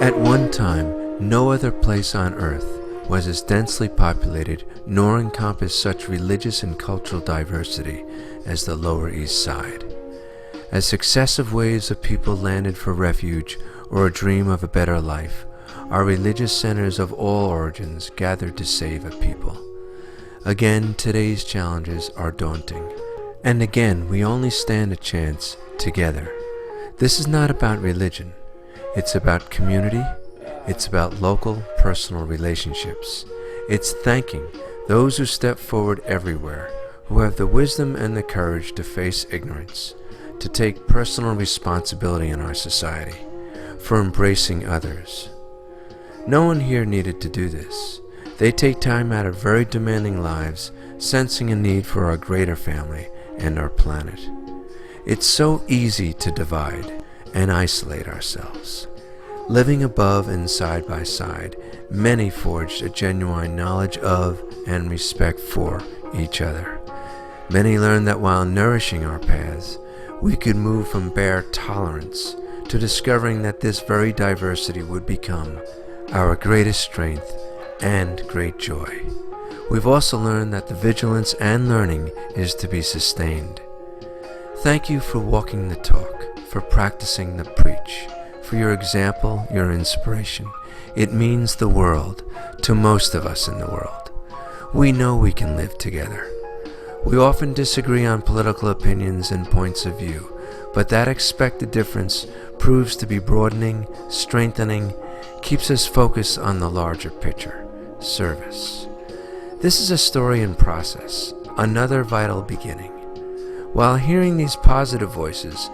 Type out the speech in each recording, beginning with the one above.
At one time, no other place on earth was as densely populated nor encompassed such religious and cultural diversity as the Lower East Side. As successive waves of people landed for refuge or a dream of a better life, our religious centers of all origins gathered to save a people. Again, today's challenges are daunting. And again, we only stand a chance together. This is not about religion. It's about community. It's about local, personal relationships. It's thanking those who step forward everywhere, who have the wisdom and the courage to face ignorance, to take personal responsibility in our society, for embracing others. No one here needed to do this. They take time out of very demanding lives, sensing a need for our greater family and our planet. It's so easy to divide and isolate ourselves. Living above and side by side, many forged a genuine knowledge of and respect for each other. Many learned that while nourishing our paths, we could move from bare tolerance to discovering that this very diversity would become our greatest strength and great joy. We've also learned that the vigilance and learning is to be sustained. Thank you for walking the talk, for practicing the preach, for your example, your inspiration. It means the world to most of us in the world. We know we can live together. We often disagree on political opinions and points of view, but that expected difference proves to be broadening, strengthening, keeps us focused on the larger picture, service. This is a story in process, another vital beginning. While hearing these positive voices,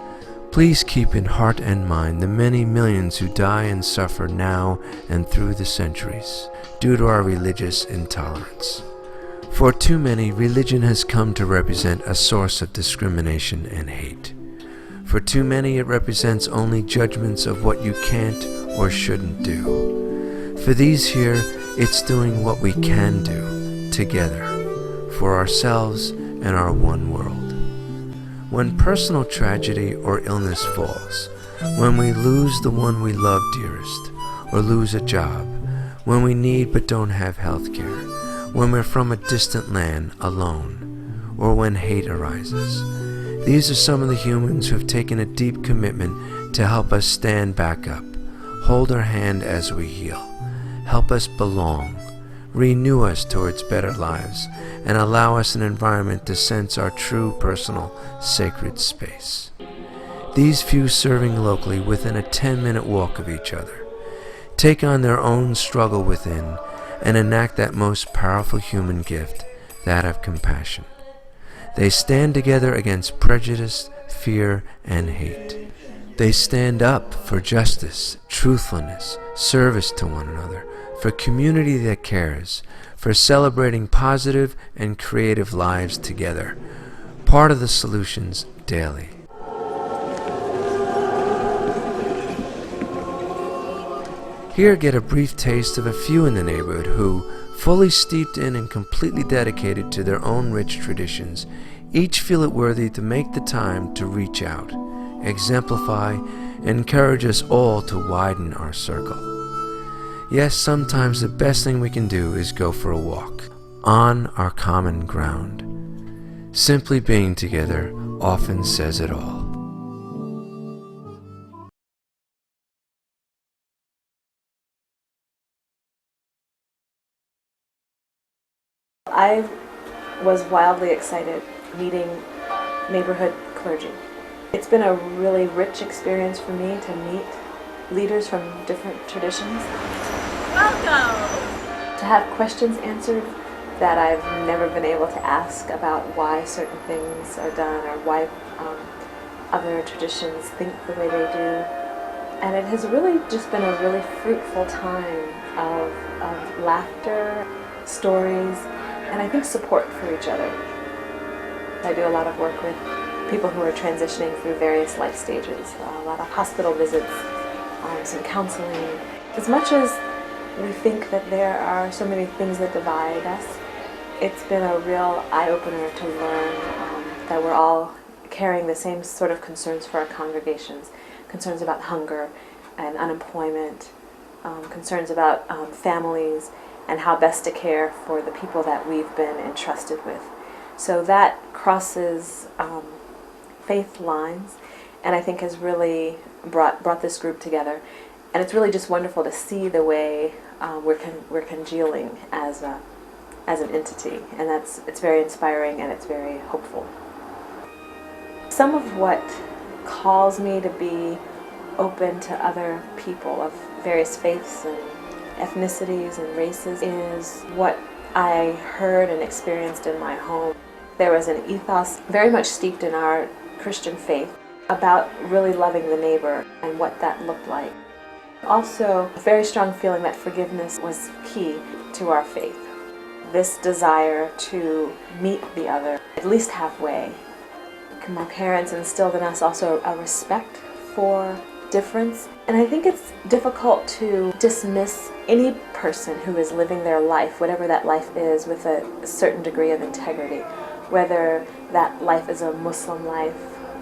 please keep in heart and mind the many millions who die and suffer now and through the centuries due to our religious intolerance. For too many, religion has come to represent a source of discrimination and hate. For too many, it represents only judgments of what you can't or shouldn't do. For these here, it's doing what we can do together for ourselves and our one world. When personal tragedy or illness falls, when we lose the one we love dearest, or lose a job, when we need but don't have health care, when we're from a distant land alone, or when hate arises. These are some of the humans who have taken a deep commitment to help us stand back up, hold our hand as we heal, help us belong, renew us towards better lives, and allow us an environment to sense our true personal sacred space. These few serving locally within a 10-minute walk of each other take on their own struggle within and enact that most powerful human gift, that of compassion. They stand together against prejudice, fear, and hate. They stand up for justice, truthfulness, service to one another, for community that cares, for celebrating positive and creative lives together, part of the solutions daily. Here get a brief taste of a few in the neighborhood who, fully steeped in and completely dedicated to their own rich traditions, each feel it worthy to make the time to reach out, exemplify, and encourage us all to widen our circle. Yes, sometimes the best thing we can do is go for a walk on our common ground. Simply being together often says it all. I was wildly excited meeting neighborhood clergy. It's been a really rich experience for me to meet leaders from different traditions. Welcome! To have questions answered that I've never been able to ask about why certain things are done or why other traditions think the way they do. And it has really just been a really fruitful time of laughter, stories, and I think support for each other. I do a lot of work with people who are transitioning through various life stages, a lot of hospital visits, some counseling. As much as we think that there are so many things that divide us, it's been a real eye-opener to learn that we're all carrying the same sort of concerns for our congregations, concerns about hunger and unemployment, concerns about families and how best to care for the people that we've been entrusted with. So that crosses faith lines, and I think has really brought this group together. And it's really just wonderful to see the way we're congealing as an entity, and it's very inspiring and it's very hopeful. Some of what calls me to be open to other people of various faiths and ethnicities and races is what I heard and experienced in my home. There was an ethos very much steeped in our Christian faith about really loving the neighbor and what that looked like. Also, a very strong feeling that forgiveness was key to our faith. This desire to meet the other, at least halfway. My parents instilled in us also a respect for difference. And I think it's difficult to dismiss any person who is living their life, whatever that life is, with a certain degree of integrity. Whether that life is a Muslim life,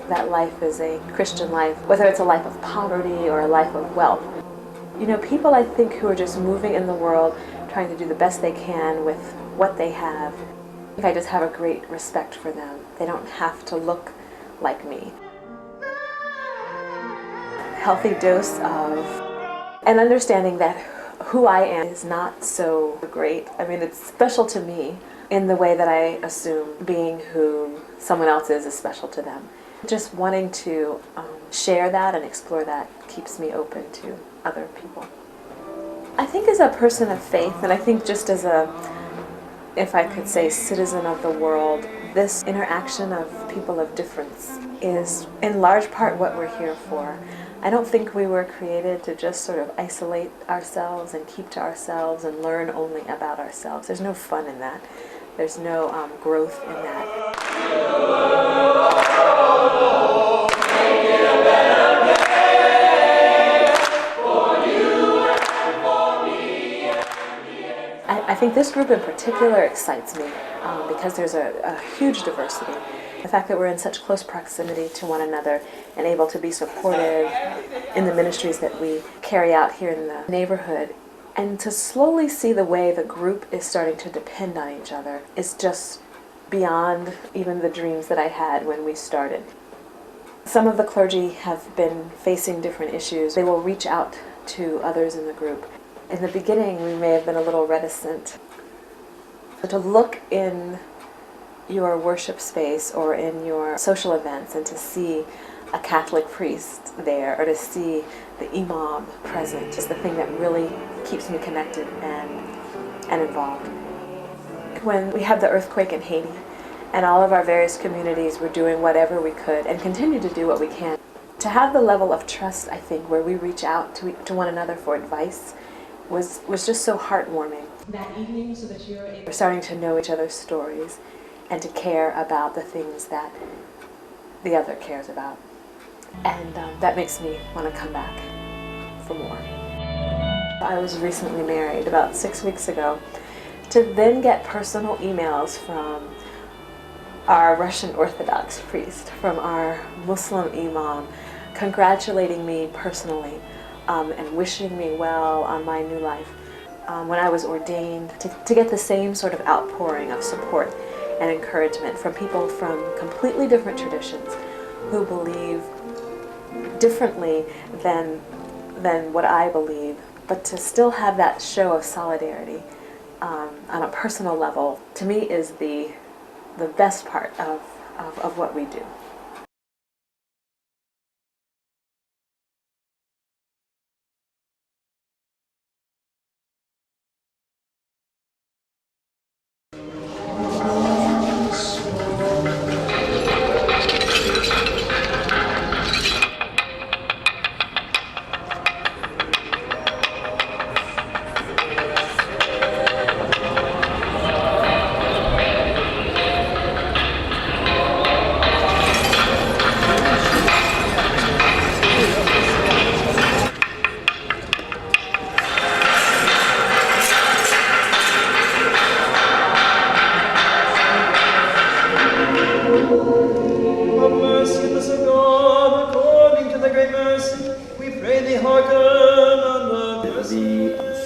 that life is a Christian life, whether it's a life of poverty or a life of wealth. You know, people I think who are just moving in the world, trying to do the best they can with what they have, I just have a great respect for them. They don't have to look like me. Healthy dose of an understanding that who I am is not so great. I mean, it's special to me in the way that I assume being who someone else is special to them. Just wanting to share that and explore that keeps me open to other people. I think as a person of faith, and I think just as if I could say, citizen of the world, this interaction of people of difference is in large part what we're here for. I don't think we were created to just sort of isolate ourselves and keep to ourselves and learn only about ourselves. There's no fun in that. There's no growth in that. I think this group in particular excites me because there's a huge diversity. The fact that we're in such close proximity to one another and able to be supportive in the ministries that we carry out here in the neighborhood, and to slowly see the way the group is starting to depend on each other is just beyond even the dreams that I had when we started. Some of the clergy have been facing different issues. They will reach out to others in the group. In the beginning, we may have been a little reticent. But to look in your worship space or in your social events and to see a Catholic priest there or to see the imam present is the thing that really keeps me connected and involved. When we had the earthquake in Haiti and all of our various communities were doing whatever we could and continue to do what we can, to have the level of trust, I think, where we reach out to one another for advice was just so heartwarming. That evening, so that we're starting to know each other's stories and to care about the things that the other cares about. And that makes me want to come back for more. I was recently married about 6 weeks ago. To then get personal emails from our Russian Orthodox priest, from our Muslim imam, congratulating me personally and wishing me well on my new life. When I was ordained, to get the same sort of outpouring of support and encouragement from people from completely different traditions who believe differently than what I believe, but to still have that show of solidarity on a personal level, to me is the best part of what we do.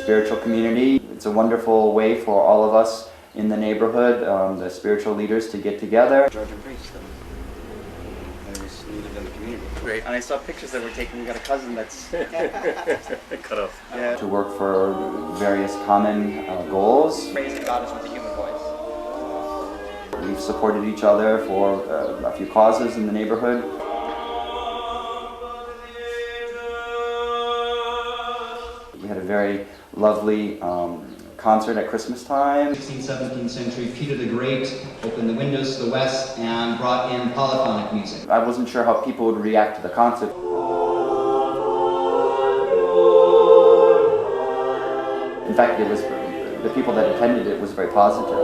spiritual community. It's a wonderful way for all of us in the neighborhood, the spiritual leaders, to get together. Georgian priest. I was needed in the community. Great. And I saw pictures that were taken. We got a cousin that's cut off. Yeah. To work for various common goals. Praising God is with the human voice. We've supported each other for a few causes in the neighborhood. We had a very lovely concert at Christmas time. 16th, 17th century, Peter the Great opened the windows to the west and brought in polyphonic music. I wasn't sure how people would react to the concert. In fact, it was the people that attended it was very positive.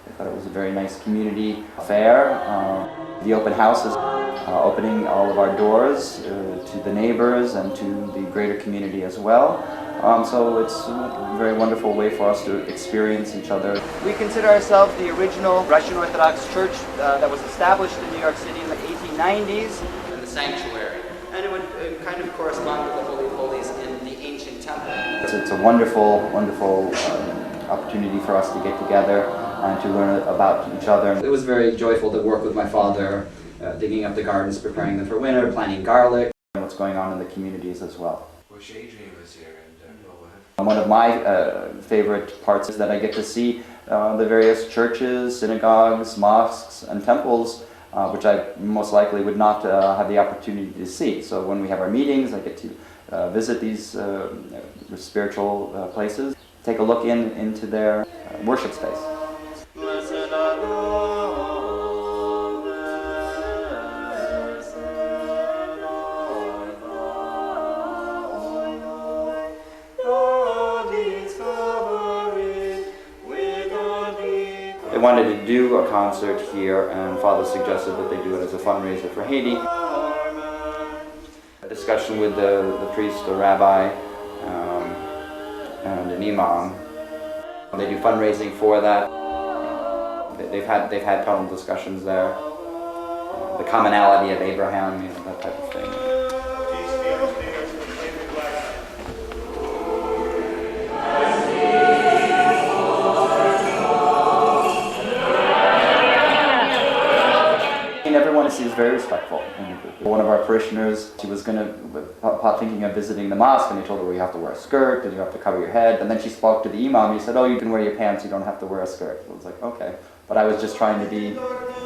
I thought it was a very nice community affair. The open house is opening all of our doors to the neighbors and to the greater community as well. So it's a very wonderful way for us to experience each other. We consider ourselves the original Russian Orthodox Church that was established in New York City in the 1890s. In the sanctuary. And it would kind of correspond with the Holy of Holies in the ancient temple. It's a wonderful, wonderful opportunity for us to get together and to learn about each other. It was very joyful to work with my father, digging up the gardens, preparing them for winter, planting garlic. And what's going on in the communities as well. Wish Adrian was here. One of my favorite parts is that I get to see the various churches, synagogues, mosques, and temples, which I most likely would not have the opportunity to see. So when we have our meetings, I get to visit these spiritual places, take a look into their worship space. They wanted to do a concert here, and Father suggested that they do it as a fundraiser for Haiti. A discussion with the priest, the rabbi, and an imam. They do fundraising for that. They've had tunnel discussions there. The commonality of Abraham, that type of thing. Everyone is very respectful. One of our parishioners, she was thinking of visiting the mosque, and he told her, well, you have to wear a skirt, and you have to cover your head. And then she spoke to the imam, and he said, oh, you can wear your pants, you don't have to wear a skirt. So I was like, okay. But I was just trying to be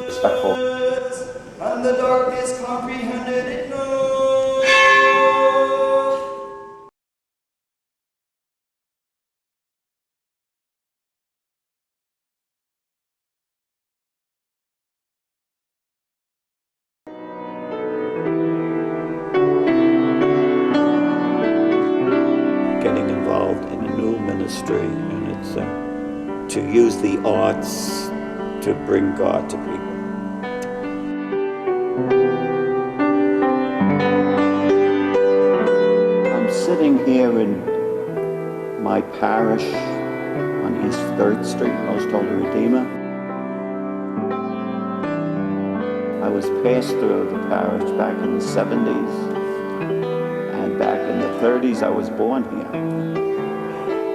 respectful. And the darkness comprehended it not. Getting involved in a new ministry, and it's to use the arts to bring God to people. I'm sitting here in my parish on East 3rd Street, Most Holy Redeemer. I was pastor of the parish back in the 70s. Back in the 30s, I was born here.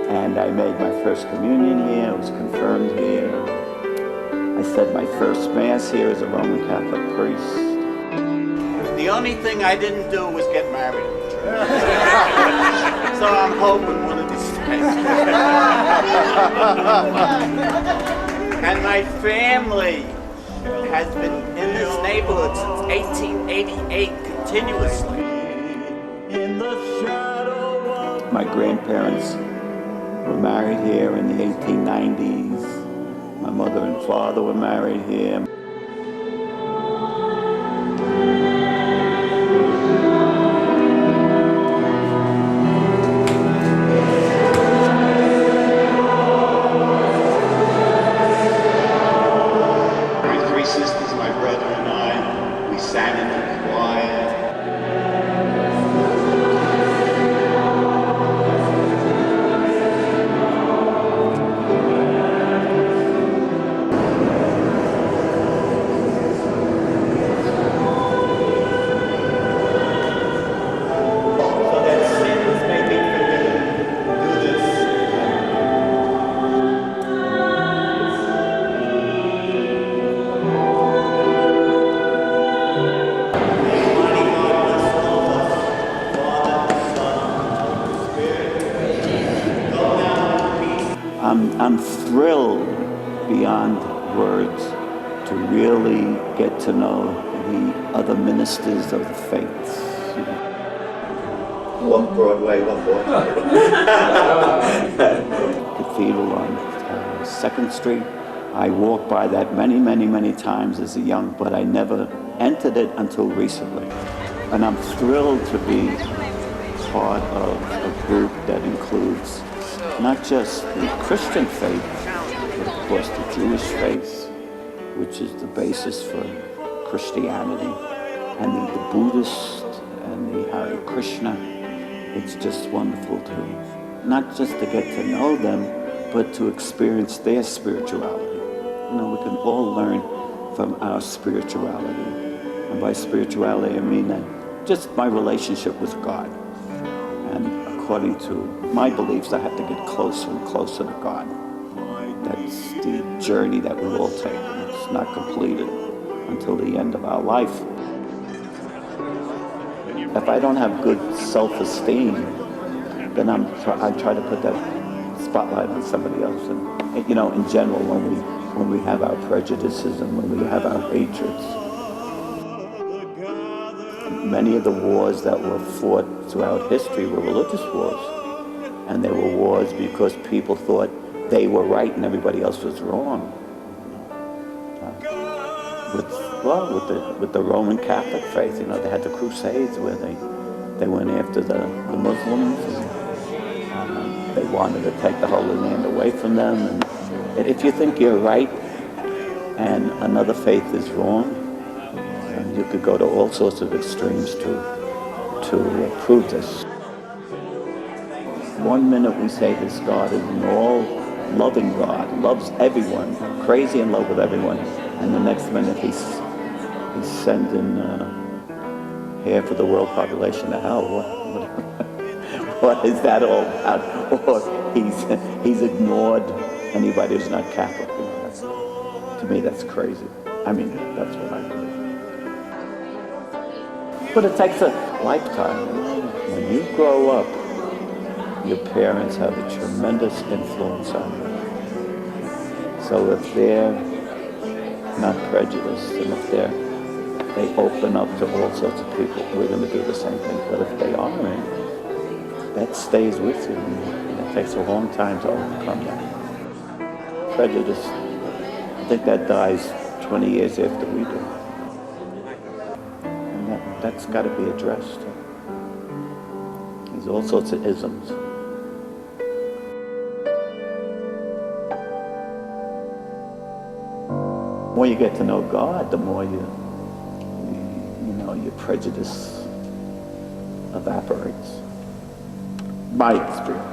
And I made my first communion here, I was confirmed here. I said my first Mass here as a Roman Catholic priest. The only thing I didn't do was get married in the church. So I'm hoping one of these days. And my family has been in this neighborhood since 1888 continuously. My grandparents were married here in the 1890s. My mother and father were married here. My three sisters, my brother and I, we sang in the choir. words to really get to know the other ministers of the faiths. One Broadway, one Broadway. Cathedral on 2nd Street. I walked by that many, many, many times as a young, but I never entered it until recently. And I'm thrilled to be part of a group that includes not just the Christian faith, but of course the Jewish faith, which is the basis for Christianity, and the Buddhist and the Hare Krishna. It's just wonderful to, not just to get to know them, but to experience their spirituality. You know, we can all learn from our spirituality. And by spirituality, I mean that just my relationship with God. And according to my beliefs, I have to get closer and closer to God. That's the journey that we all take, and it's not completed until the end of our life. If I don't have good self-esteem, then I try to put that spotlight on somebody else. And you know, in general, when we have our prejudices and when we have our hatreds, many of the wars that were fought throughout history were religious wars, and they were wars because people thought they were right and everybody else was wrong. With the Roman Catholic faith, you know, they had the Crusades where they went after the Muslims, and they wanted to take the Holy Land away from them. And if you think you're right and another faith is wrong, you could go to all sorts of extremes to prove this. One minute we say this God is an all-loving God, loves everyone, crazy in love with everyone, and the next minute he's sending half of the world population to hell. What is that all about? Or he's ignored anybody who's not Catholic. You know, to me, that's crazy. I mean, that's what I believe. But it takes a lifetime. When you grow up, your parents have a tremendous influence on you. So if they're not prejudiced, and if they open up to all sorts of people, we're going to do the same thing. But if they aren't, that stays with you. And it takes a long time to overcome that. Prejudice, I think that dies 20 years after we do. And that's got to be addressed. There's all sorts of isms. The more you get to know God, the more your prejudice evaporates. My experience.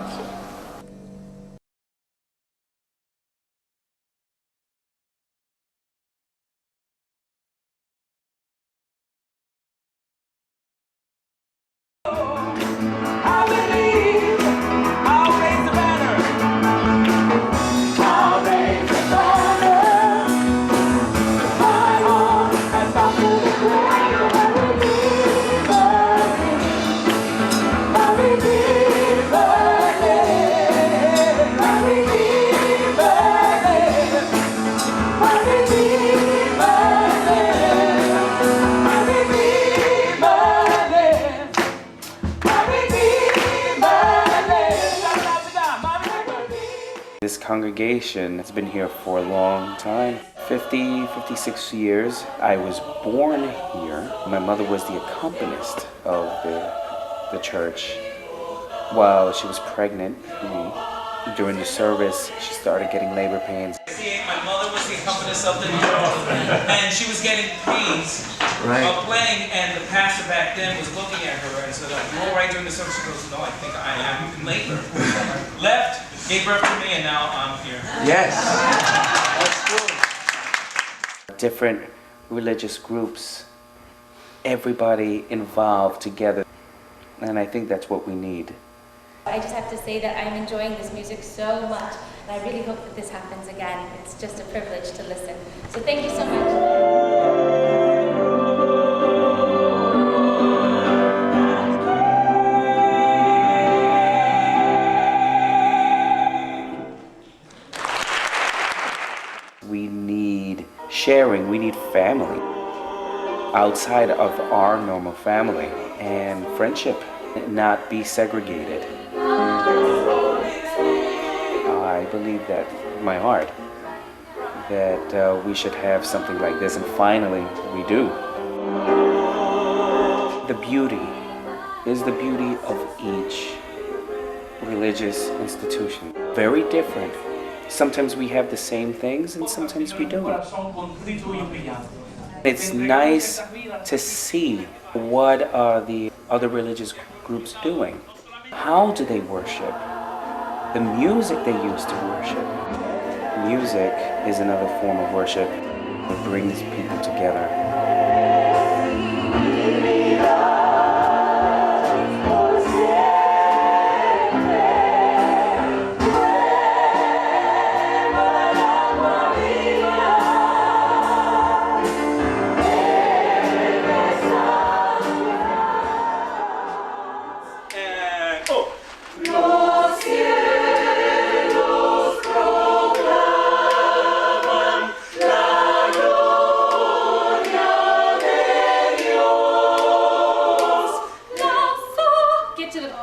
This congregation has been here for a long time, 56 years. I was born here. My mother was the accompanist of the church while she was pregnant. During the service, she started getting labor pains. My mother was the accompanist of the church, and she was getting pains of playing, and the pastor back then was looking at her and said, "You all right during the service?" She goes, "No, I think I am in labor." Left, gave birth to me, and now I'm here. Yes. That's cool. Different religious groups, everybody involved together, and I think that's what we need. I just have to say that I'm enjoying this music so much, and I really hope that this happens again. It's just a privilege to listen. So thank you so much. We need sharing, we need family outside of our normal family, and friendship, not be segregated. I believe that in my heart that we should have something like this, and finally we do. The beauty is the beauty of each religious institution. Very different. Sometimes we have the same things and sometimes we don't. It's nice to see what are the other religious groups doing. How do they worship? The music they use to worship. Music is another form of worship that brings people together.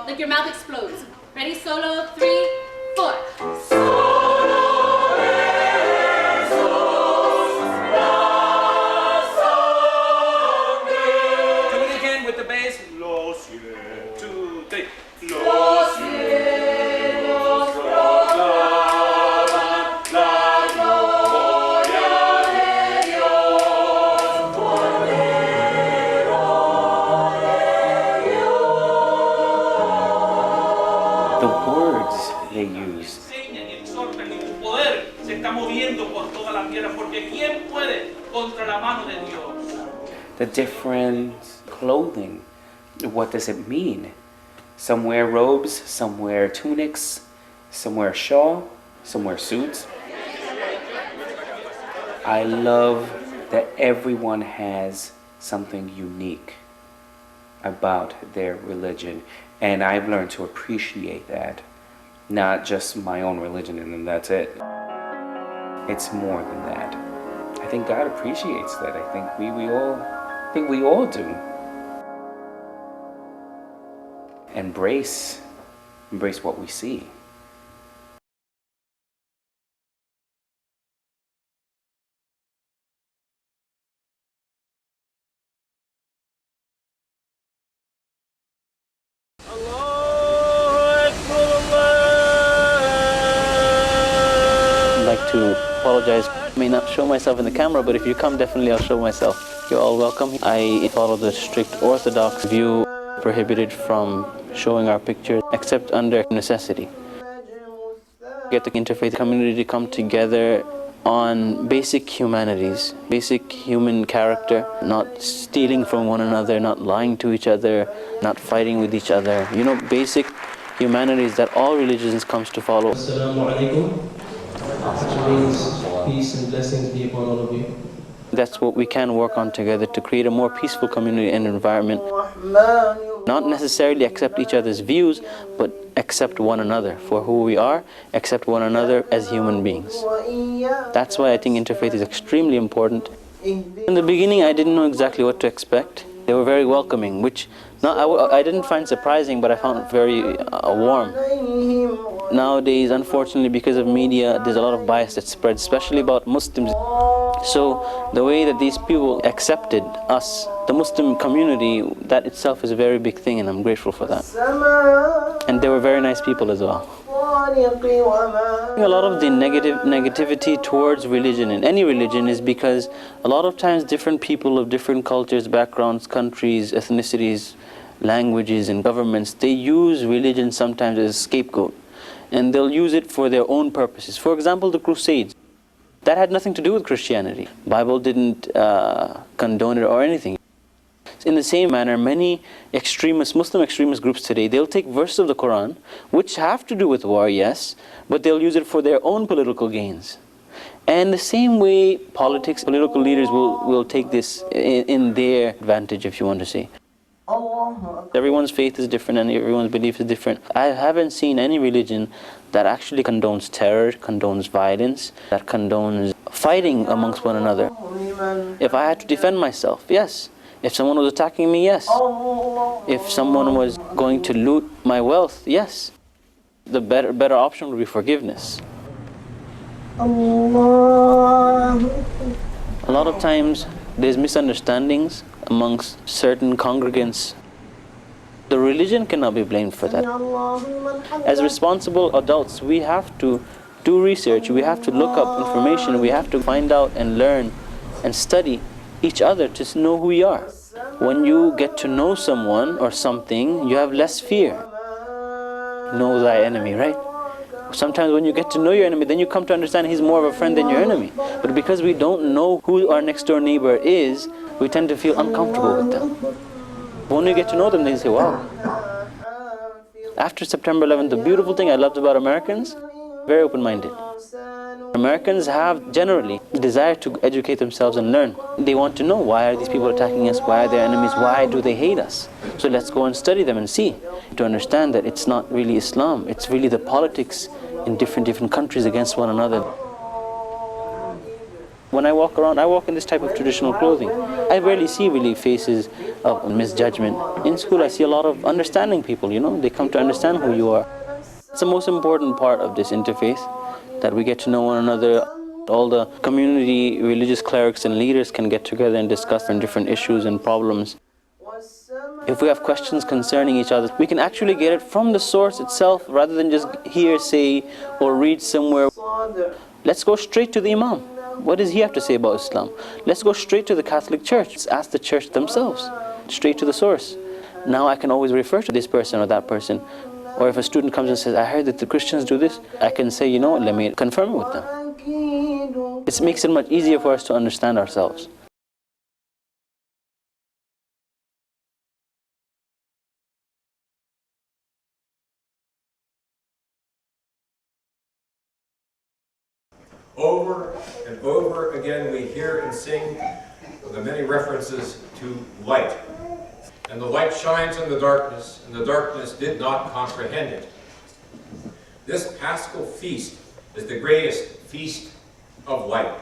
Like your mouth explodes. Ready? Solo, 3, 4. Do it again with the bass. Los cielos. 2, 3. Los cielos proclaman la gloria de Dios. The words they use. Enseñan y exhortan, y tu poder se está moviendo por toda la tierra, porque ¿quién puede contra la mano de Dios? The different clothing. What does it mean? Some wear robes, some wear tunics, some wear shawl, some wear suits. I love that everyone has something unique about their religion, and I've learned to appreciate that. Not just my own religion and then that's it. It's more than that. I think God appreciates that. I think we all do. Embrace what we see. I'd like to apologize. I may not show myself in the camera, but if you come, definitely I'll show myself. You're all welcome. I follow the strict Orthodox view, prohibited from showing our pictures, except under necessity. Get the interfaith community to come together on basic humanities, basic human character, not stealing from one another, not lying to each other, not fighting with each other. You know, basic humanities that all religions comes to follow. Assalamu alaikum, which means peace and blessings be upon all of you. That's what we can work on together to create a more peaceful community and environment. Not necessarily accept each other's views, but accept one another for who we are, accept one another as human beings. That's why I think interfaith is extremely important. In the beginning, I didn't know exactly what to expect. They were very welcoming, which I didn't find surprising, but I found very warm. Nowadays, unfortunately, because of media, there's a lot of bias that spreads, especially about Muslims. So the way that these people accepted us, the Muslim community, that itself is a very big thing, and I'm grateful for that. And they were very nice people as well. A lot of the negativity towards religion, in any religion, is because a lot of times different people of different cultures, backgrounds, countries, ethnicities, languages and governments, they use religion sometimes as a scapegoat, and they'll use it for their own purposes. For example, the Crusades. That had nothing to do with Christianity. Bible didn't condone it or anything. In the same manner, many Muslim extremist groups today, they'll take verses of the Quran, which have to do with war, yes, but they'll use it for their own political gains. And the same way political leaders will take this in their advantage, if you want to say. Everyone's faith is different and everyone's belief is different. I haven't seen any religion that actually condones terror, condones violence, that condones fighting amongst one another. If I had to defend myself, yes. If someone was attacking me, yes. If someone was going to loot my wealth, yes. The better option would be forgiveness. A lot of times there's misunderstandings amongst certain congregants. The religion cannot be blamed for that. As responsible adults, we have to do research, we have to look up information, we have to find out and learn and study each other to know who we are. When you get to know someone or something, you have less fear. Know thy enemy, right? Sometimes when you get to know your enemy, then you come to understand he's more of a friend than your enemy. But because we don't know who our next door neighbor is, we tend to feel uncomfortable with them. But when we get to know them, they say, wow. After September 11th, the beautiful thing I loved about Americans, very open-minded. Americans have generally the desire to educate themselves and learn. They want to know, why are these people attacking us? Why are they enemies? Why do they hate us? So let's go and study them and see, to understand that it's not really Islam, it's really the politics in different countries against one another. When I walk around, I walk in this type of traditional clothing. I rarely see really faces of misjudgment. In school I see a lot of understanding people, you know, they come to understand who you are. It's the most important part of this interfaith, that we get to know one another. All the community, religious clerics and leaders can get together and discuss different issues and problems. If we have questions concerning each other, we can actually get it from the source itself rather than just hear, say, or read somewhere. Let's go straight to the Imam. What does he have to say about Islam? Let's go straight to the Catholic Church. Let's ask the church themselves, straight to the source. Now I can always refer to this person or that person. Or if a student comes and says, I heard that the Christians do this, I can say, you know, let me confirm it with them. It makes it much easier for us to understand ourselves. Over and over again we hear and sing the many references to light. And the light shines in the darkness, and the darkness did not comprehend it. This Paschal feast is the greatest feast of light.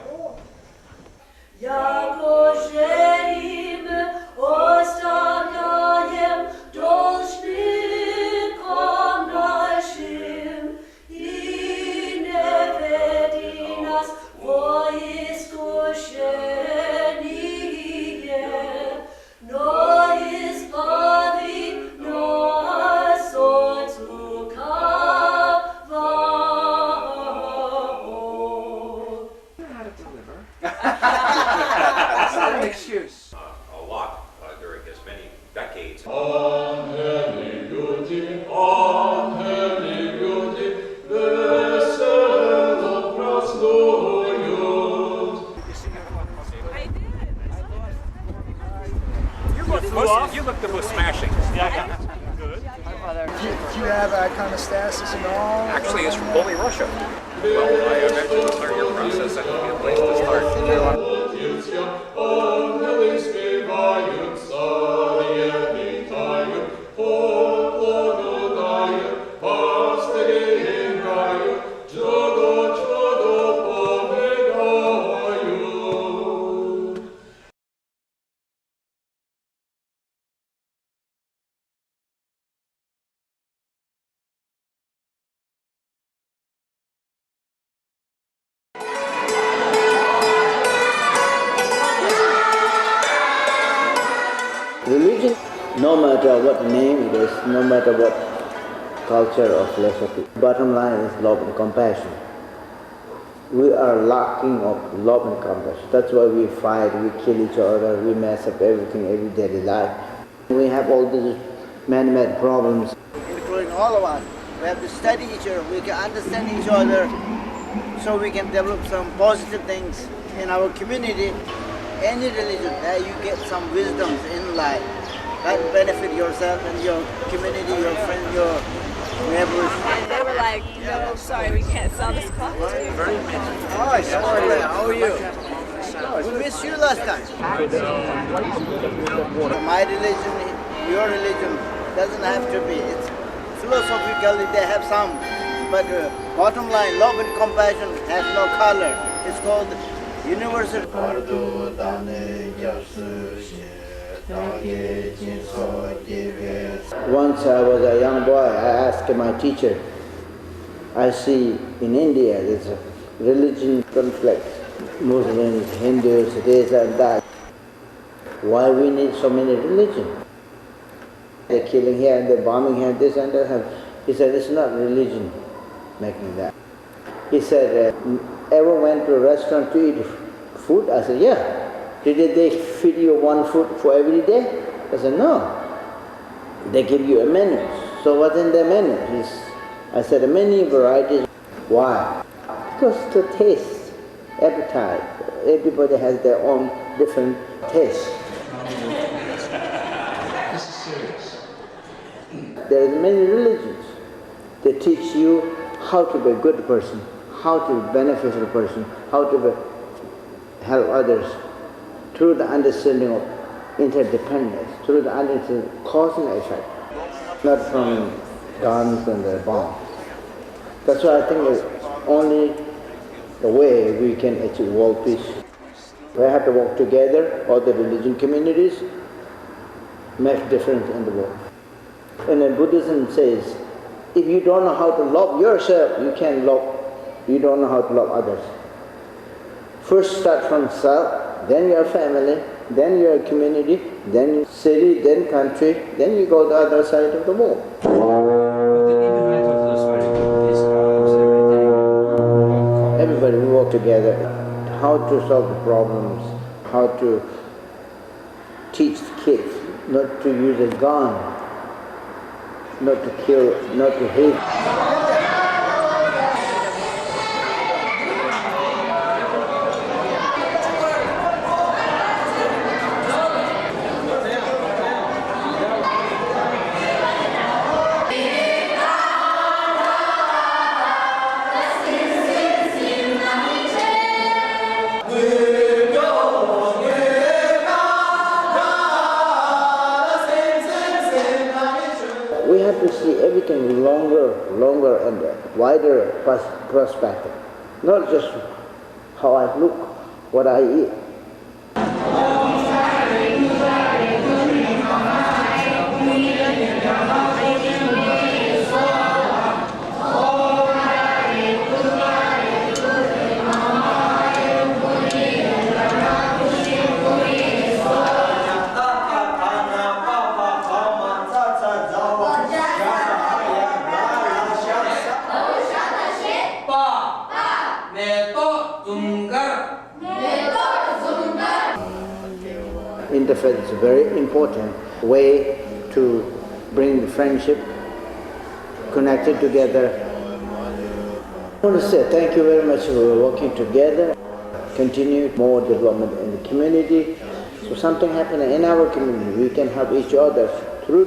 You look the most smashing. Yeah. Good. Do you have iconostasis and all? Actually, it's from Holy Russia. Well, I imagine to start your process, that would be a place to start. Religion, no matter what name it is, no matter what culture or philosophy, bottom line is love and compassion. We are lacking of love and compassion. That's why we fight, we kill each other, we mess up everything, every daily life. We have all these man-made problems. Including all of us. We have to study each other, we can understand each other, so we can develop some positive things in our community. Any religion, that you get some wisdom in life that benefit yourself and your community, your friends, your neighbors. And they were like, no, sorry, we can't sell this cloth to you. Hi, sorry, how are you? We missed you last time. My religion your religion. Doesn't have to be. It's philosophically they have some, but bottom line, love and compassion has no color. It's called universal. Once I was a young boy, I asked my teacher, I see in India there's a religion conflict, Muslims, Hindus, this and that. Why we need so many religions? They're killing here and they're bombing here, this and that. He said, it's not religion making that. He said, ever went to a restaurant to eat food? I said, yeah. Did they feed you one food for every day? I said, no. They give you a menu. So what's in the menu? I said, many varieties. Why? Because to taste, appetite. Everybody has their own different taste. This is serious. There are many religions. They teach you how to be a good person, how to be a beneficial person, how to help others through the understanding of interdependence, through the understanding of cause and effect, not from guns and the bombs. That's why I think it's only the way we can achieve world peace. We have to work together, all the religion communities, make difference in the world. And then Buddhism says, if you don't know how to love yourself, you don't know how to love others. First start from self, then your family, then your community, then city, then country, then you go to the other side of the world. Everybody we work together, how to solve the problems, how to teach the kids not to use a gun, not to kill, not to hate. We have to see everything longer and wider perspective. Not just how I look, what I eat. Interfaith is a very important way to bring the friendship connected together. I want to say thank you very much for working together, continue more development in the community. So something happening in our community, we can help each other through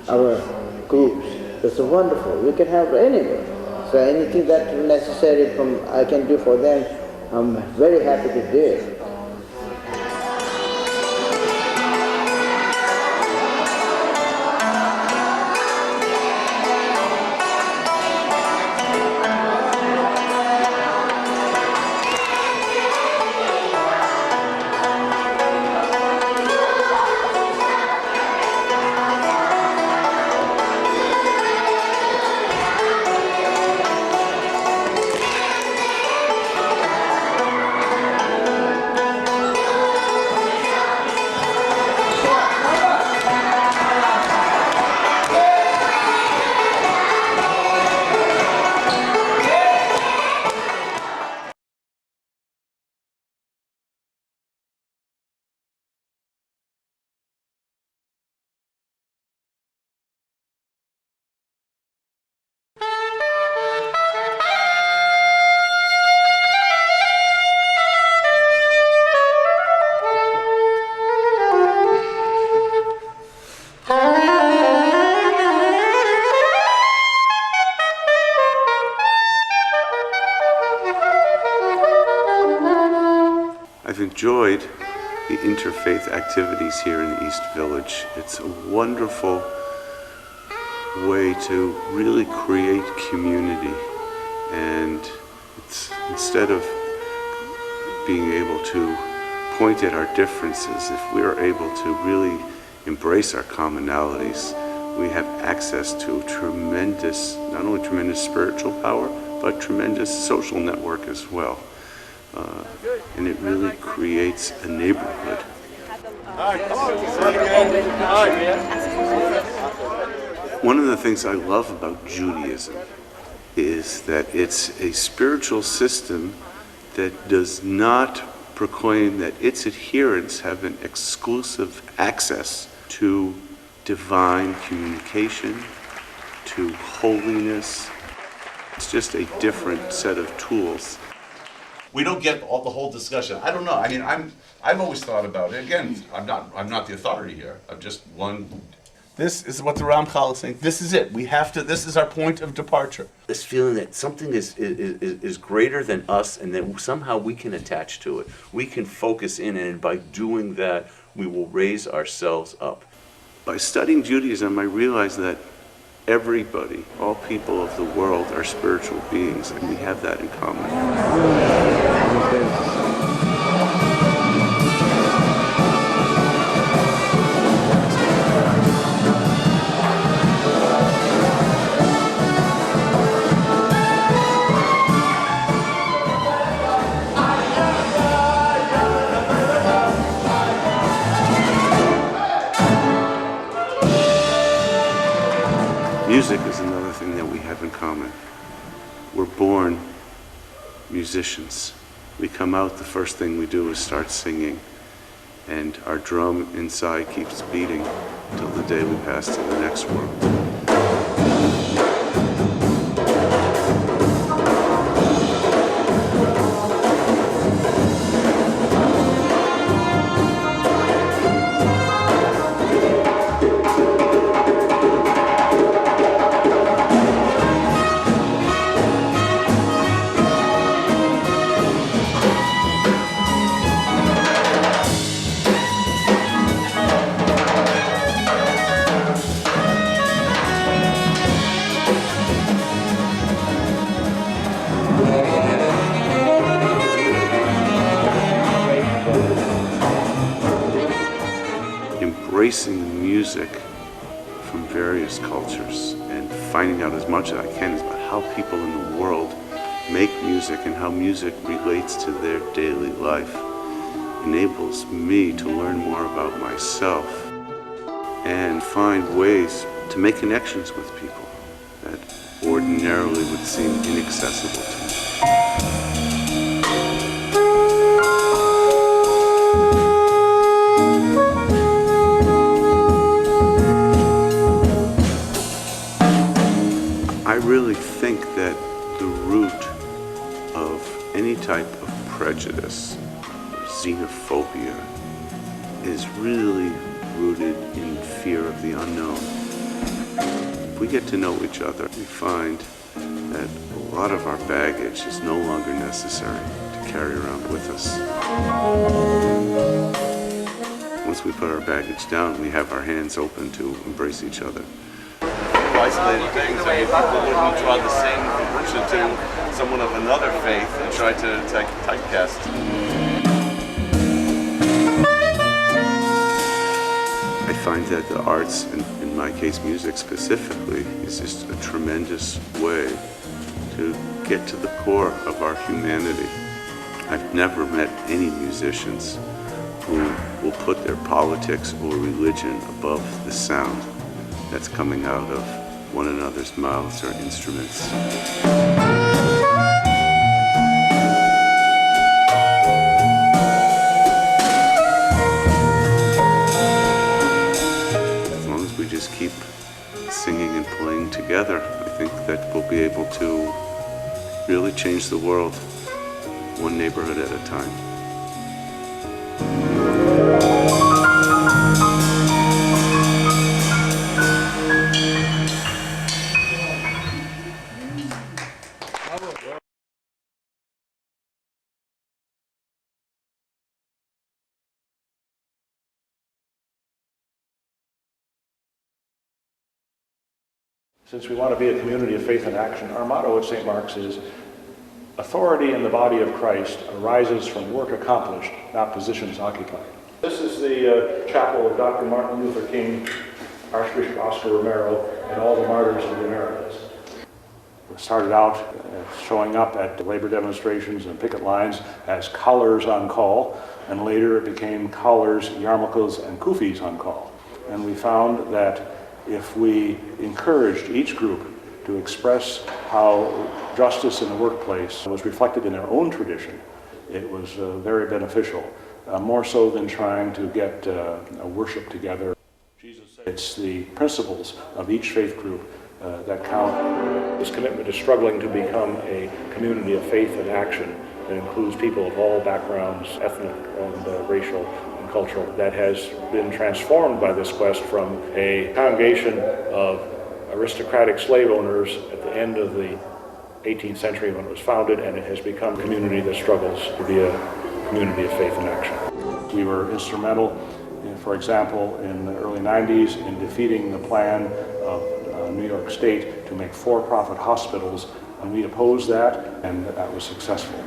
our groups. It's wonderful. We can help anyway. So anything that is necessary I can do for them, I'm very happy to do it. I've enjoyed the interfaith activities here in the East Village. It's a wonderful way to really create community, and it's, instead of being able to point at our differences, if we are able to really embrace our commonalities, we have access to tremendous, not only tremendous spiritual power, but tremendous social network as well. And it really creates a neighborhood. One of the things I love about Judaism is that it's a spiritual system that does not proclaim that its adherents have an exclusive access to divine communication, to holiness. It's just a different set of tools. We don't get the whole discussion. I don't know. I mean, I've always thought about it. Again, I'm not the authority here. I'm just one. This is what the Ramchal is saying. This is it. We have to. This is our point of departure. This feeling that something is greater than us, and that somehow we can attach to it. We can focus in, and by doing that, we will raise ourselves up. By studying Judaism, I realized that everybody, all people of the world, are spiritual beings, and we have that in common. Music is another thing that we have in common. We're born musicians. We come out, the first thing we do is start singing, and our drum inside keeps beating till the day we pass to the next world. Embracing the music from various cultures and finding out as much as I can about how people in the world make music and how music relates to their daily life enables me to learn more about myself and find ways to make connections with people that ordinarily would seem inaccessible to me. I really think that the root of any type of prejudice or xenophobia is really rooted in fear of the unknown. If we get to know each other, we find that a lot of our baggage is no longer necessary to carry around with us. Once we put our baggage down, we have our hands open to embrace each other. Isolated things. I mean, people wouldn't draw the same conclusion to someone of another faith and try to typecast. I find that the arts, and in my case music specifically, is just a tremendous way to get to the core of our humanity. I've never met any musicians who will put their politics or religion above the sound that's coming out of one another's mouths or instruments. As long as we just keep singing and playing together, I think that we'll be able to really change the world, one neighborhood at a time. Since we want to be a community of faith and action, our motto at St. Mark's is, authority in the body of Christ arises from work accomplished, not positions occupied. This is the chapel of Dr. Martin Luther King, Archbishop Oscar Romero, and all the martyrs of the Americas. We started out showing up at labor demonstrations and picket lines as callers on call, and later it became collars, yarmulkes, and kufis on call. And we found that if we encouraged each group to express how justice in the workplace was reflected in their own tradition, it was very beneficial, more so than trying to get a worship together. It's the principles of each faith group that count. This commitment is struggling to become a community of faith and action that includes people of all backgrounds, ethnic and racial and cultural, that has been transformed by this quest from a congregation of aristocratic slave owners at the end of the 18th century when it was founded, and it has become a community that struggles to be a community of faith and action. We were instrumental, for example, in the early 90s in defeating the plan of New York State to make for-profit hospitals, and we opposed that, and that was successful.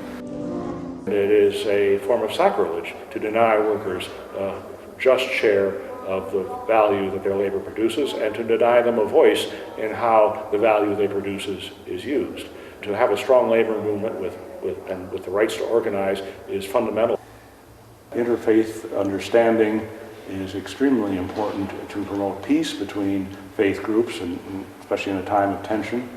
It is a form of sacrilege to deny workers a just share of the value that their labor produces, and to deny them a voice in how the value they produce is used. To have a strong labor movement with the rights to organize is fundamental. Interfaith understanding is extremely important to promote peace between faith groups, and especially in a time of tension.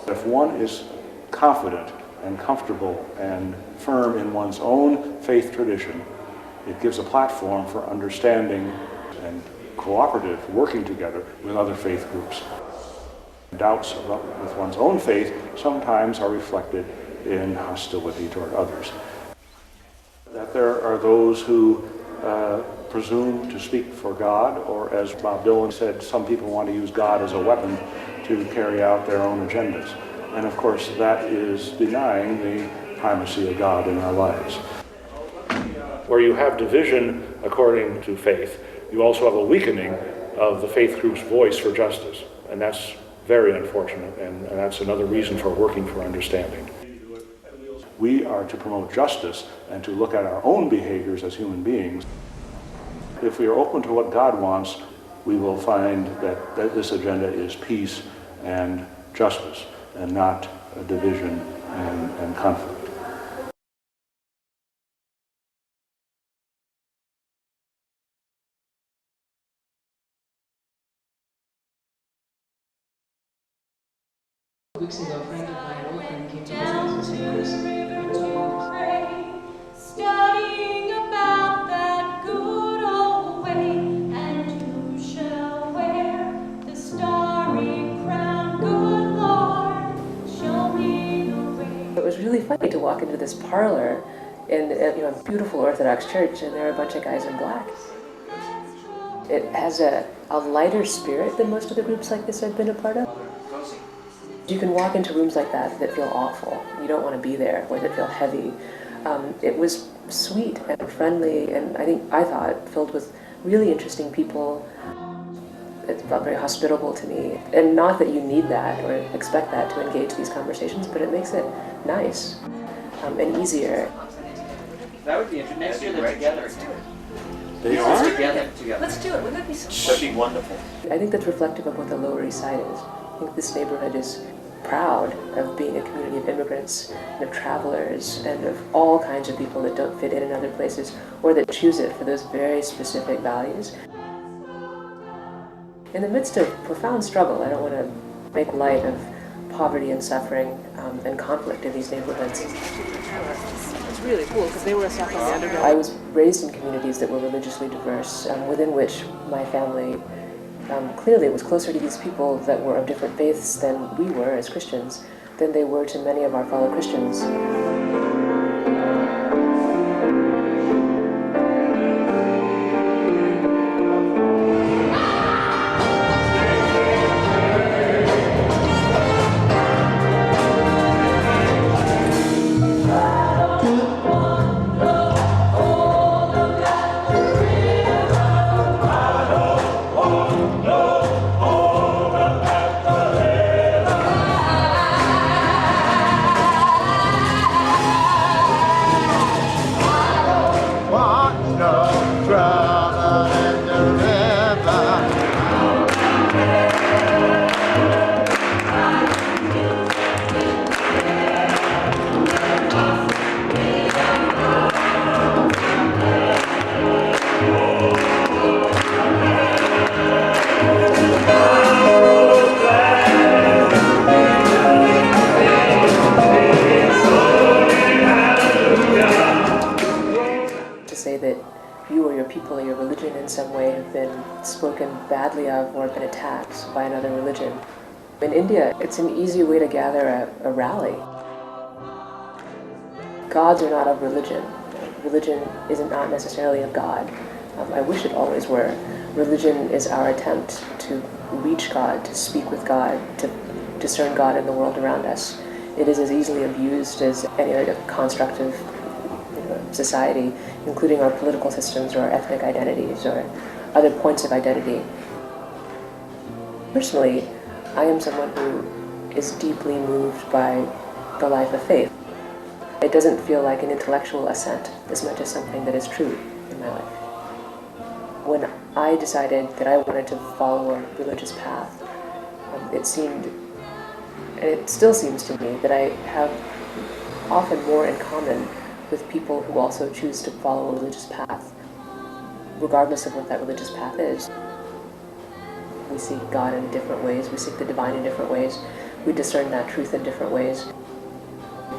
If one is confident and comfortable and firm in one's own faith tradition, it gives a platform for understanding and cooperative working together with other faith groups. Doubts with one's own faith sometimes are reflected in hostility toward others. That there are those who presume to speak for God, or as Bob Dylan said, some people want to use God as a weapon to carry out their own agendas. And of course that is denying the primacy of God in our lives. Where you have division according to faith, you also have a weakening of the faith group's voice for justice. And that's very unfortunate, and that's another reason for working for understanding. We are to promote justice and to look at our own behaviors as human beings. If we are open to what God wants, we will find that this agenda is peace and justice, and not division and conflict. Weeks ago, a friend of mine, an old friend, came to visit us and studying about that good old way, and you shall wear the starry crown, good Lord, show me the way. It was really funny to walk into this parlor in a beautiful Orthodox church, and there are a bunch of guys in black. It has a lighter spirit than most of the groups like this I've been a part of. You can walk into rooms like that feel awful. You don't want to be there, or that feel heavy. It was sweet and friendly, and I thought filled with really interesting people. It felt very hospitable to me. And not that you need that or expect that to engage these conversations, but it makes it nice and easier. That would be interesting. Next year they're together. They are? Together. Let's do it. Wouldn't that be so That'd be wonderful. I think that's reflective of what the Lower East Side is. I think this neighborhood is proud of being a community of immigrants and of travelers and of all kinds of people that don't fit in other places, or that choose it for those very specific values. In the midst of profound struggle, I don't want to make light of poverty and suffering and conflict in these neighborhoods. It's really cool because they were a step on the underdog. I was raised in communities that were religiously diverse, within which my family clearly was closer to these people that were of different faiths than we were as Christians, than they were to many of our fellow Christians. say that you or your people or your religion in some way have been spoken badly of or been attacked by another religion. In India, it's an easy way to gather a rally. Gods are not of religion. Religion is not necessarily a god. I wish it always were. Religion is our attempt to reach God, to speak with God, to discern God in the world around us. It is as easily abused as any other construct of society, including our political systems or our ethnic identities or other points of identity. Personally, I am someone who is deeply moved by the life of faith. It doesn't feel like an intellectual assent as much as something that is true in my life. When I decided that I wanted to follow a religious path, it seemed, and it still seems to me, that I have often more in common with people who also choose to follow a religious path, regardless of what that religious path is. We seek God in different ways, we seek the divine in different ways, we discern that truth in different ways.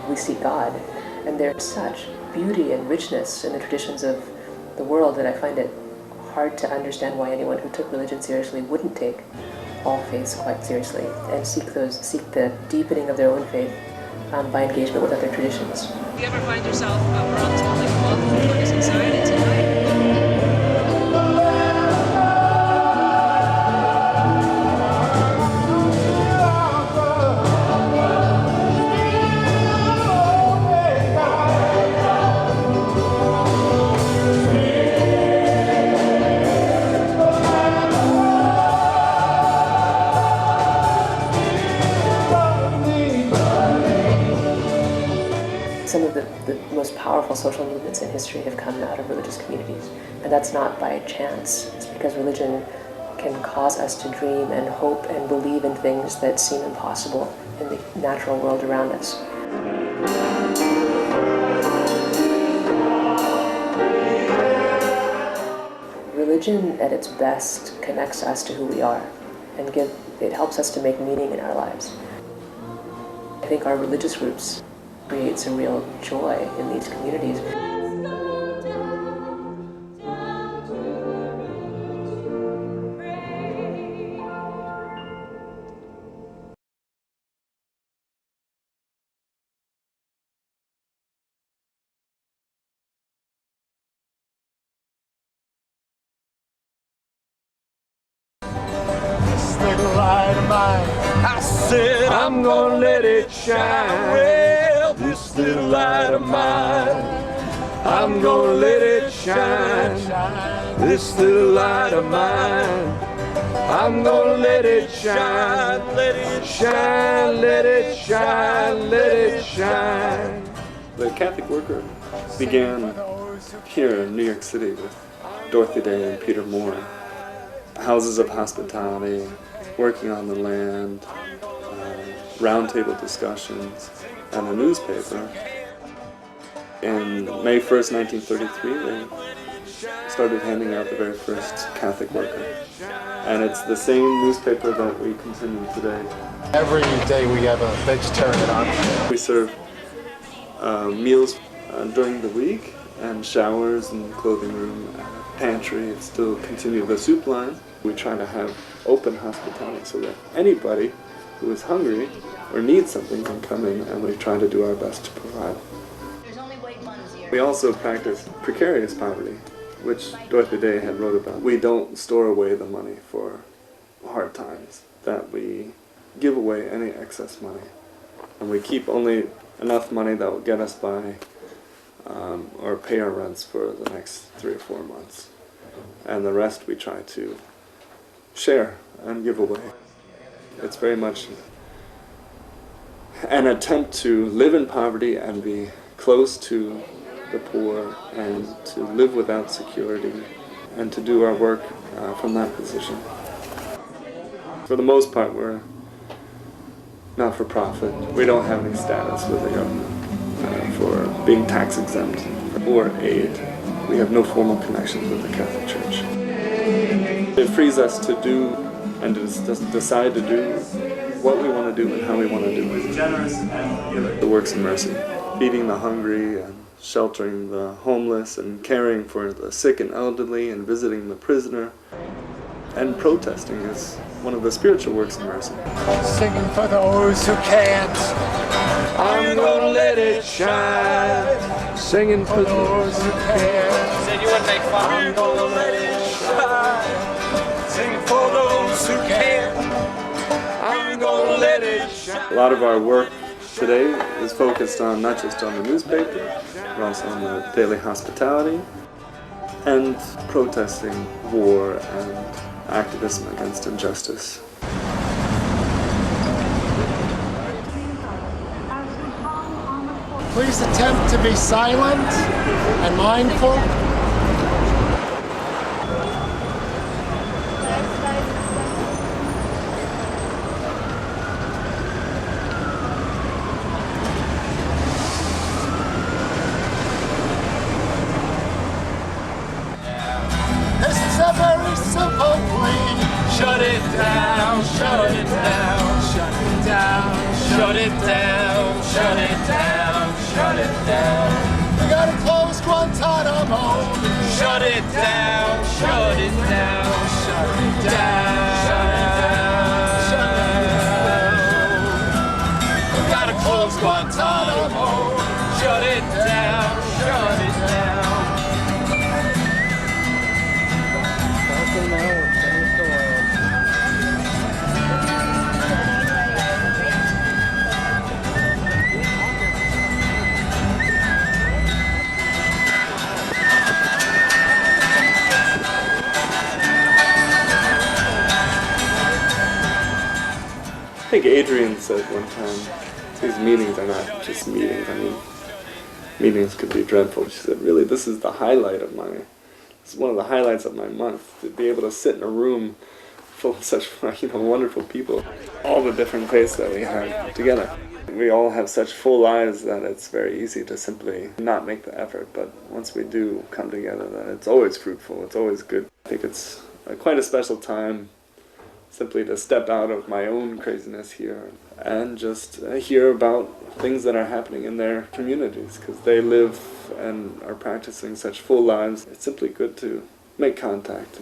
We seek God, and there's such beauty and richness in the traditions of the world that I find it hard to understand why anyone who took religion seriously wouldn't take all faiths quite seriously and seek the deepening of their own faith by engagement with other traditions. Do you ever find yourself around this like, well, what is anxiety tonight? Some of the most powerful social movements in history have come out of religious communities. And that's not by chance. It's because religion can cause us to dream and hope and believe in things that seem impossible in the natural world around us. Religion at its best connects us to who we are and it helps us to make meaning in our lives. I think our religious roots creates a real joy in these communities. This little light of mine, I said I'm gonna let it shine. Well, this little light of mine, I'm gonna let it shine. This little light of mine, I'm gonna let it shine. Let it shine, let it shine, let it shine. The Catholic Worker began here in New York City with Dorothy Day and Peter Moore. Houses of hospitality, working on the land, roundtable discussions, and a newspaper. In May 1st, 1933, they started handing out the very first Catholic Worker. And it's the same newspaper that we continue today. Every day we have a vegetarian option. We serve meals during the week, and showers and clothing room, pantry. It's still continue the soup line. We try to have open hospitality so that anybody who is hungry or needs something can come in, and we try to do our best to provide. We also practice precarious poverty, which Dorothy Day had wrote about. We don't store away the money for hard times, that we give away any excess money. And we keep only enough money that will get us by or pay our rents for the next 3 or 4 months. And the rest we try to share and give away. It's very much an attempt to live in poverty and be close to the poor and to live without security and to do our work from that position. For the most part, we're not for profit. We don't have any status with the government for being tax exempt or aid. We have no formal connections with the Catholic Church. It frees us to do and to just decide to do what we want to do and how we want to do it. Generous and the works of mercy, feeding the hungry and sheltering the homeless and caring for the sick and elderly and visiting the prisoner. And protesting is one of the spiritual works of mercy. Singing for those who can't. I'm gonna let it shine. Singing for those who can't. Said you wouldn't make fun. I'm gonna let it shine. Singing for those who can't. I'm gonna let it shine. A lot of our work today is focused on not just on the newspaper, but also on the daily hospitality and protesting war and activism against injustice. Please attempt to be silent and mindful. This is a very simple plea. Shut it down, shut it down, shut it down, shut it down, shut it down, shut it down. We gotta close Guantanamo. Shut it down, shut it down, shut it down, shut it down, shut it down. We gotta close Guantanamo. Shut it down, shut it down. I think Adrian said one time, these meetings are not just meetings. I mean, meetings could be dreadful. She said, really, this is the highlight of this is one of the highlights of my month, to be able to sit in a room full of such, wonderful people. All the different faiths that we have together. We all have such full lives that it's very easy to simply not make the effort, but once we do come together, that it's always fruitful, it's always good. I think it's quite a special time simply to step out of my own craziness here and just hear about things that are happening in their communities, because they live and are practicing such full lives. It's simply good to make contact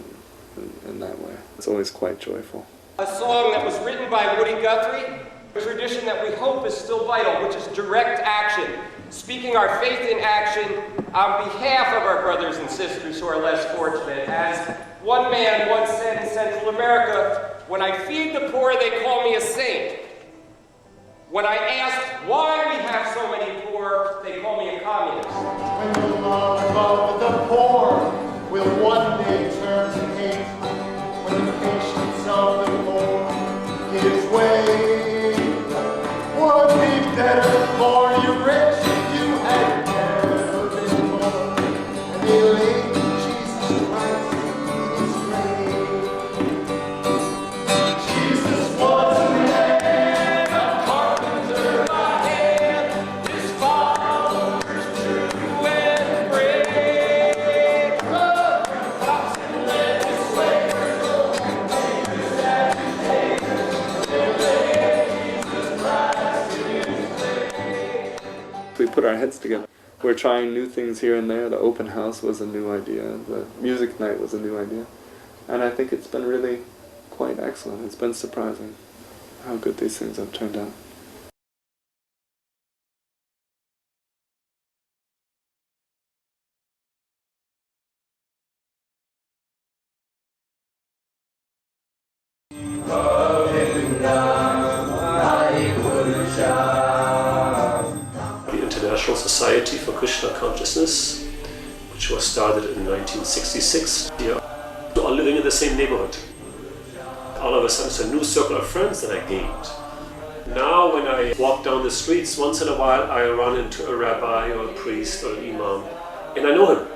in that way. It's always quite joyful. A song that was written by Woody Guthrie, a tradition that we hope is still vital, which is direct action, speaking our faith in action on behalf of our brothers and sisters who are less fortunate. As one man once said in Central America, when I feed the poor, they call me a saint. When I ask why we have so many poor, they call me a communist. When the love of the poor will one day turn to hate, when the patience of the poor gives way, would be better for you rich if you had never been born, and they laid Jesus Christ in his grave. Jesus was a man, a carpenter by hand, his followers true and brave. Cops and legislators, containers, agitators, they laid Jesus Christ in his grave. We put our heads together. We're trying new things here and there. The open house was a new idea. The music night was a new idea. And I think it's been really quite excellent. It's been surprising how good these things have turned out. The International Society for Krishna Consciousness, which was started in 1966. We are all living in the same neighborhood. All of a sudden, it's a new circle of friends that I gained. Now, when I walk down the streets, once in a while I run into a rabbi or a priest or an imam, and I know him.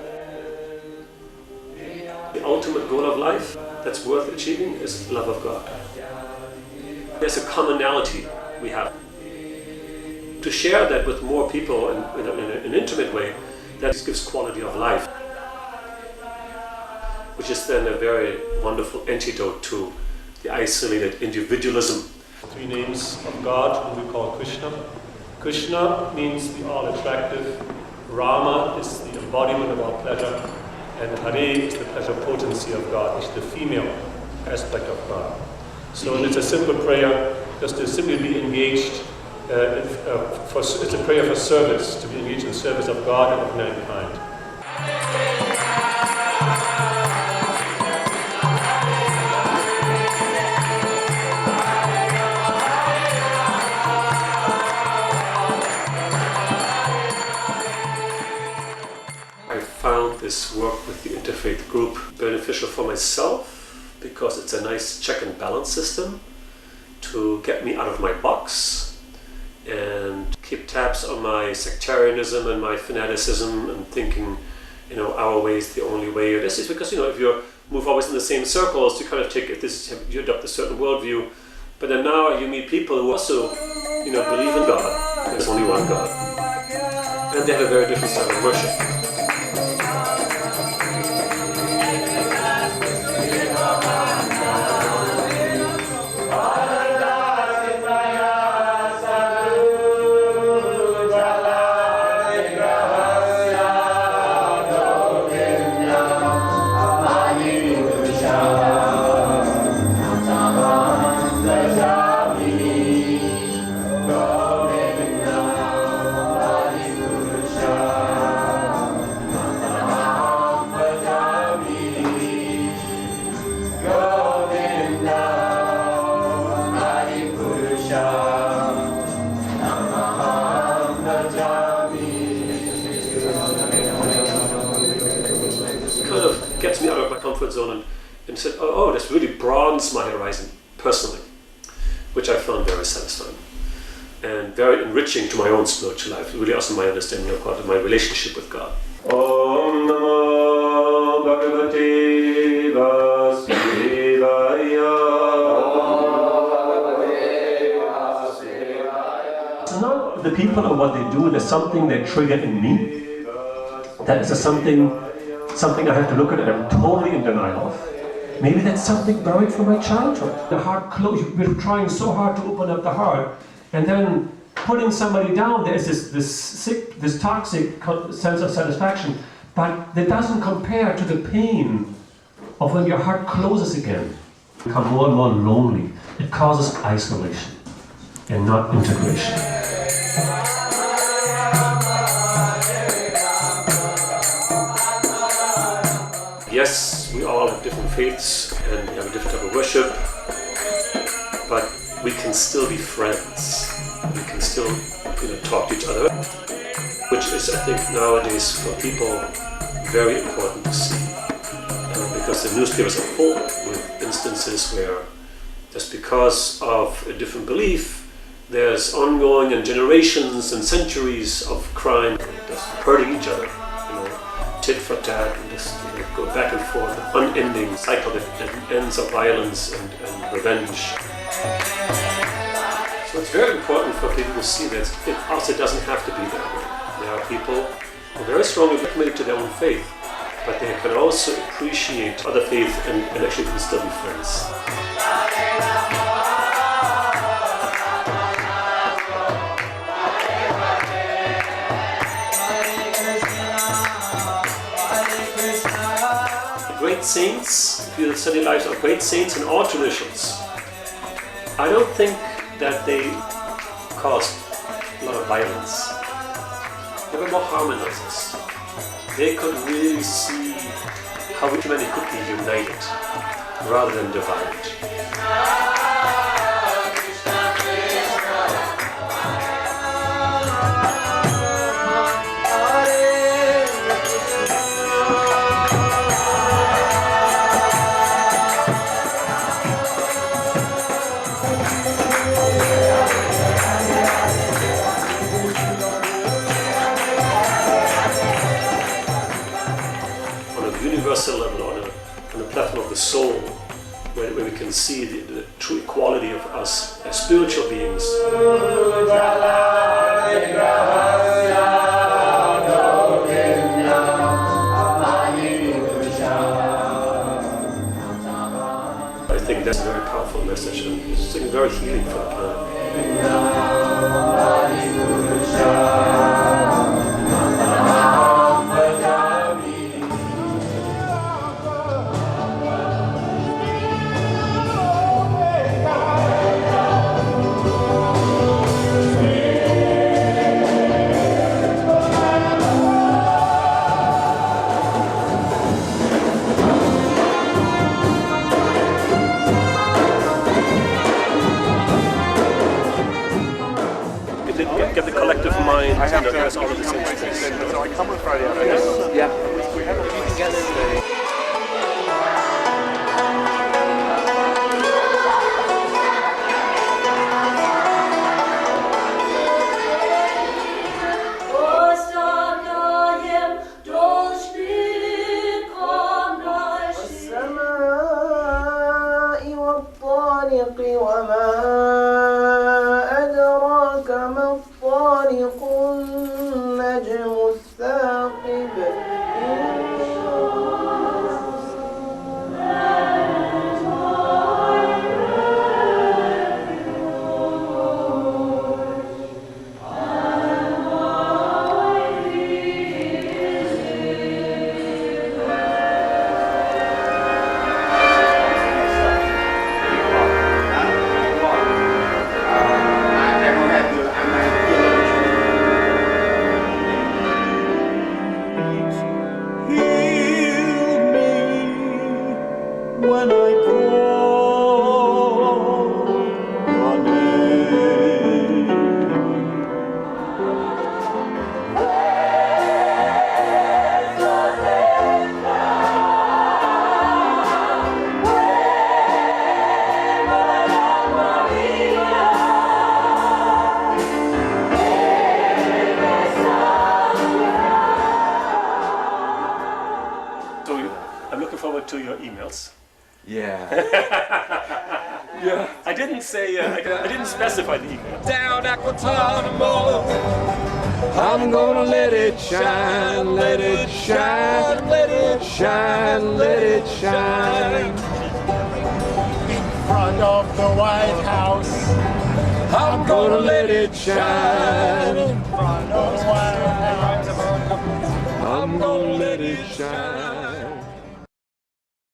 The ultimate goal of life that's worth achieving is love of God. There's a commonality we have. To share that with more people in an intimate way, that gives quality of life, which is then a very wonderful antidote to the isolated individualism. Three names of God, whom we call Krishna. Krishna means the all-attractive, Rama is the embodiment of our pleasure, and Hare is the pleasure potency of God, which is the female aspect of God. So it's a simple prayer, just to simply be engaged. It's a prayer for service, to be engaged in service of God and of mankind. I found this work with the interfaith group beneficial for myself because it's a nice check and balance system to get me out of my box and keep tabs on my sectarianism and my fanaticism and thinking, our way is the only way. This is because, if you move always in the same circles, you kind of you adopt a certain worldview. But then now you meet people who also, believe in God. There's only one God. And they have a very different style of worship. Gets me out of my comfort zone and said, oh, this really broadens my horizon personally, which I found very satisfying and very enriching to my own spiritual life, really also my understanding of God and my relationship with God. Om Namo Bhagavate Vasudevaya. It's not the people or what they do, there's something that triggered in me. That is something I have to look at and I'm totally in denial of. Maybe that's something buried from my childhood. The heart closed, we're trying so hard to open up the heart, and then putting somebody down, there's this toxic sense of satisfaction, but that doesn't compare to the pain of when your heart closes again. You become more and more lonely. It causes isolation and not integration. Yes, we all have different faiths and we have a different type of worship, but we can still be friends. We can still, talk to each other, which is, I think, nowadays for people very important to see, because the newspapers are full with instances where just because of a different belief, there's ongoing and generations and centuries of crime, just hurting each other, tit for tat, and just go back and forth, an unending cycle that ends of violence and revenge. So it's very important for people to see that it also doesn't have to be that way. There are people who are very strongly committed to their own faith, but they can also appreciate other faith and actually can still be friends. Great saints, if you study lives of great saints in all traditions, I don't think that they caused a lot of violence. They were more harmonizers. They could really see how humanity could be united rather than divided. Level, on the platform of the soul, where we can see the true equality of us as spiritual beings. I think that's a very powerful message and it's very healing for the planet. know, there's all of the same space. So I come on Friday afternoon. Yeah. We have a meeting together. والطارق وما أدراك ما الطارق النجم الثاقب when I call your name. So I'm looking forward to your emails. Yeah. Yeah. I didn't say, I didn't specify the email. Down at Guantanamo, I'm gonna let it shine, let it shine, let it shine, let it shine. In front of the White House, I'm gonna let it shine. In front of the White House, I'm gonna let it shine.